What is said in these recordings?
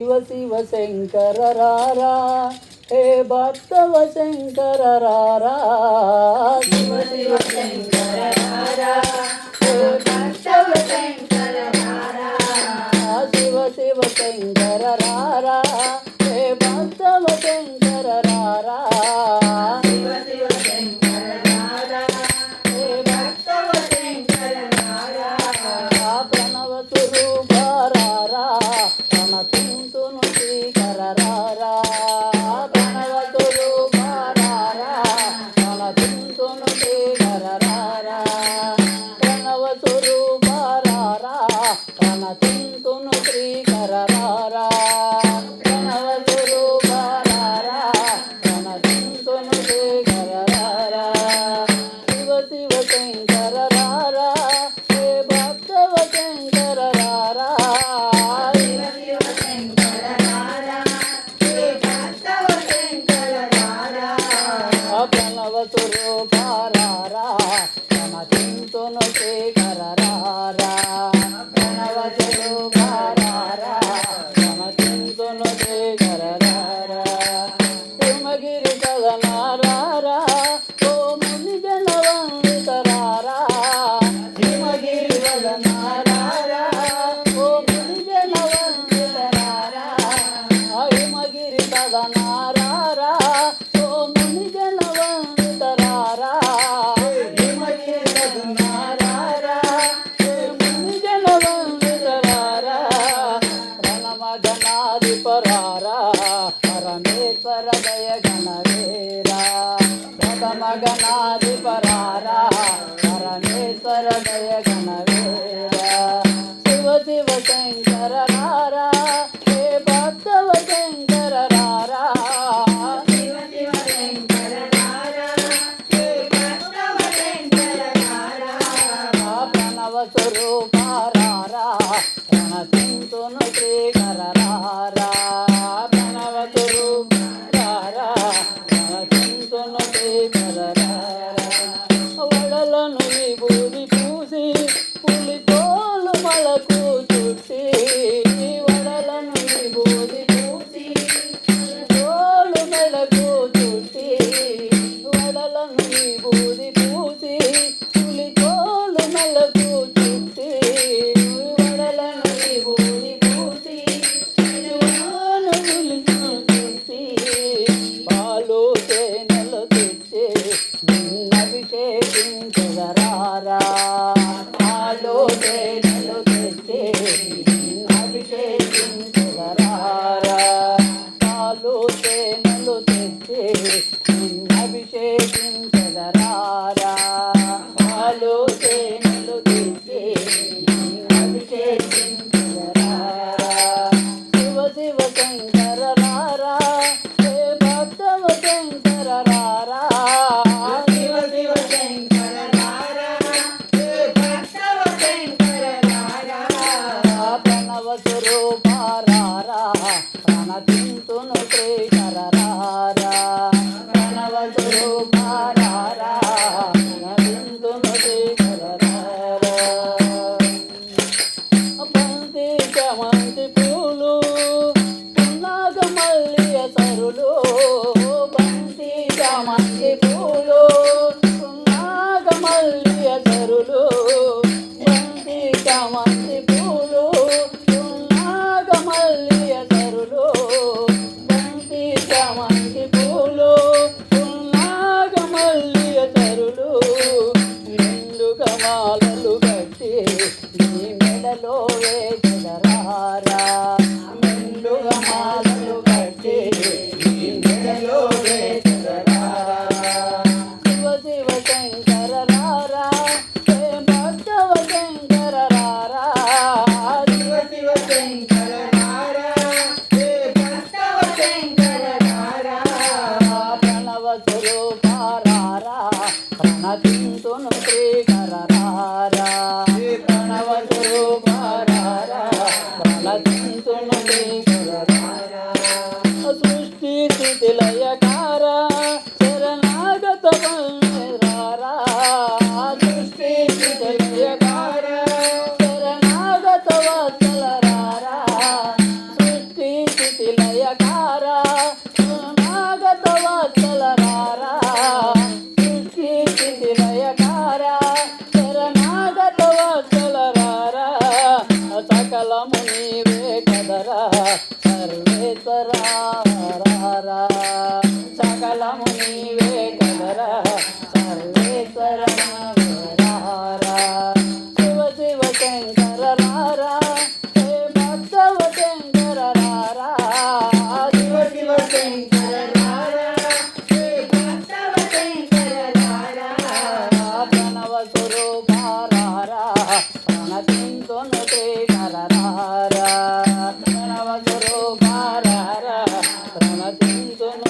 శివ శివ శంకర రారా హే భక్తవ శంకర రారా శివ శివ శంకర రారా హే భక్తవ శంకర రారా శివ శివ శంకర రారా హే భక్తవ శంకర రారా శివ శివ శంకర రారా హే భక్తవ శంకర రారా ప్రణవ స్వరూప రారా ప్రణతింతును శ్రీకర రారా ప్రణవ స్వరూప రారా ప్రణతింతును శ్రీకర రారా ప్రణవ స్వరూప రారా ప్రణతింతును శ్రీకర రారా ప్రణవ స్వరూప రారా ప్రణతింతును శ్రీకర రారా శివ శివ శంకర రారా హే భక్తవ శంకర రారా శివ శివ శంకర రారా హే భక్తవ శంకర రారా ప్రణవ స్వరూప రారా ప్రణతింతును శ్రీకర రారా ప్రణవ స్వరూప రారా ప్రణతింతును శ్రీకర రారా హిమగిరి సదన రారా ఓ ముని జనవందిత రారా హిమగిరి వదన రారా ఓ ముని జనవందిత రారా హిమగిరి సదన రారా ఓ ముని జనవందిత రారా హిమగిరి సదన రారా ఓ ముని జనవందిత రారా రణమగనాధిప రారా పరమేశ్వర దయ గణవేరా రణమగనాధిప రారా పరమేశ్వర దయ గణవేరా శివ శివ శంకర రారా హే భక్తవ శంకర రారా శివ శివ శంకర రారా హే భక్తవ శంకర రారా ప్రణవ స్వరూప రారా ప్రణతింతును శ్రీకర రారా ప్రణవ స్వరూప రారా ప్రణతింతును శ్రీకర రారా వడలను విభూది పూసి పులి తోలు మలకు చుట్టి వడలను విభూది పూసి పులి తోలు మెలకు చుట్టి వడలను విభూది పూసి పులి తోలు మెలకు చుట్టి వడలను విభూది పూసి పులితోలు మెలకు చుట్టి పాలు తేనెలు తెచ్చి నిన్నభిషేకించదరారా పాలు తేనెలు తెచ్చి నిన్నభిషేకించదరారా పాలు తేనెలు తెచ్చి నిన్నభిషేకించదరారా పాలు తేనెలు తెచ్చి నిన్నభిషేకించదరారా శివ శివ శంకర రారా హే భక్తవ శంకర రారా శివ శివ శంకర రారా హే భక్తవ శంకర రారా ప్రణవ స్వరూప రారా ప్రణతింతును శ్రీకర రారా ప్రణవ స్వరూప రారా ప్రణతింతును శ్రీకర రారా బంతి చమంతి పూలు నాగమల్లియ సరులు బంతి చమంతి పూలు నాగమల్లియ సరులు బంతి చమంతి పూలు నాగమల్లియ సరులు బంతి చమంతి పూలు నాగమల్లియ సరులు నిండుగా మాలలు కట్టి నీ మెడలో వేసెదరారా నిండుగా మాలలు కట్టి నీ మెడలో వేసెదరారా శివ శివ శంకర రారా హే భక్తవ శంకర రారా శివ శివ శంకర రారా హే లయకార నాగత వత్సల రారా సృష్టి స్థితి లయకార శరణాగత వత్సల రారా సకలము నీవే కదరా సర్వేశ్వరా రారా సకలము నీవే కదరా సర్వేశ్వరా రారా శివ శివ శంకర రారా హే భక్తవ శంకర రారా శివ శివ శంకర రారా హే భక్తవ శంకర రారా ప్రణవ స్వరూప రారా ప్రణతింతును శ్రీకర రారా ప్రణవ స్వరూప రారా ప్రణతింతును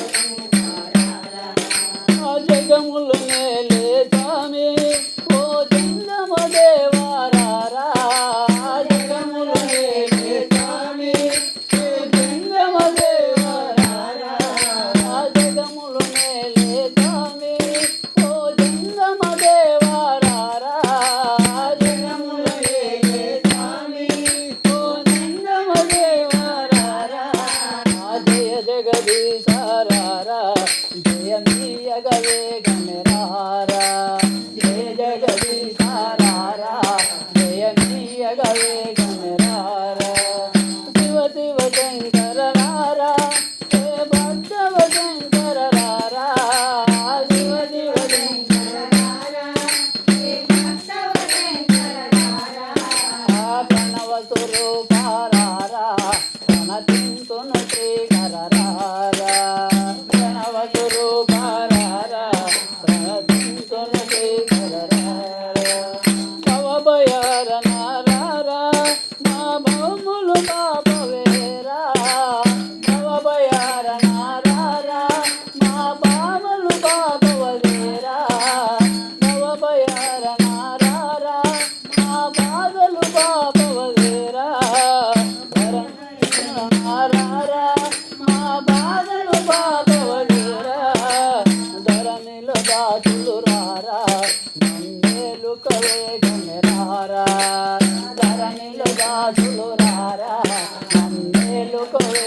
జగములు నేలే స్వామి ఓ జంగమ దేవారారా జగములు నేలే స్వామి ఓ జంగమ దేవారారా జగములు నేలే స్వామి ఓ జంగమ దేవారారా జగములు నేలే స్వామి ఓ జంగమ దేవారారా జయ జగదీశారారా జయమీయగవే గణరారా జయ జగదీశారారా జయమీయగవే గణరారా శివ శివ శంకర రారా హే భక్తవ శంకర రారా శివ శివ శంకర రారా హే భక్తవ శంకర రారా ప్రణవ స్వరూప రారా ప్రణతింతును శ్రీకర రారా ప్రణవ స్వరూప రారా ప్రణతింతును శ్రీకర రారా భవ భయారణ రారా మా భవములు పాపవేరా భవ భయారణ రారా మా పాపలు పాపవలేరా భవ భయారణ రారా మా బాధలు పాపవలేరా రారా మా బాధలు పాపవలేరా ధరణిలో దాసులు రారా నన్నేలు కవే గణరారా ధరణిలో దాసులు రారా నన్నేలు కవే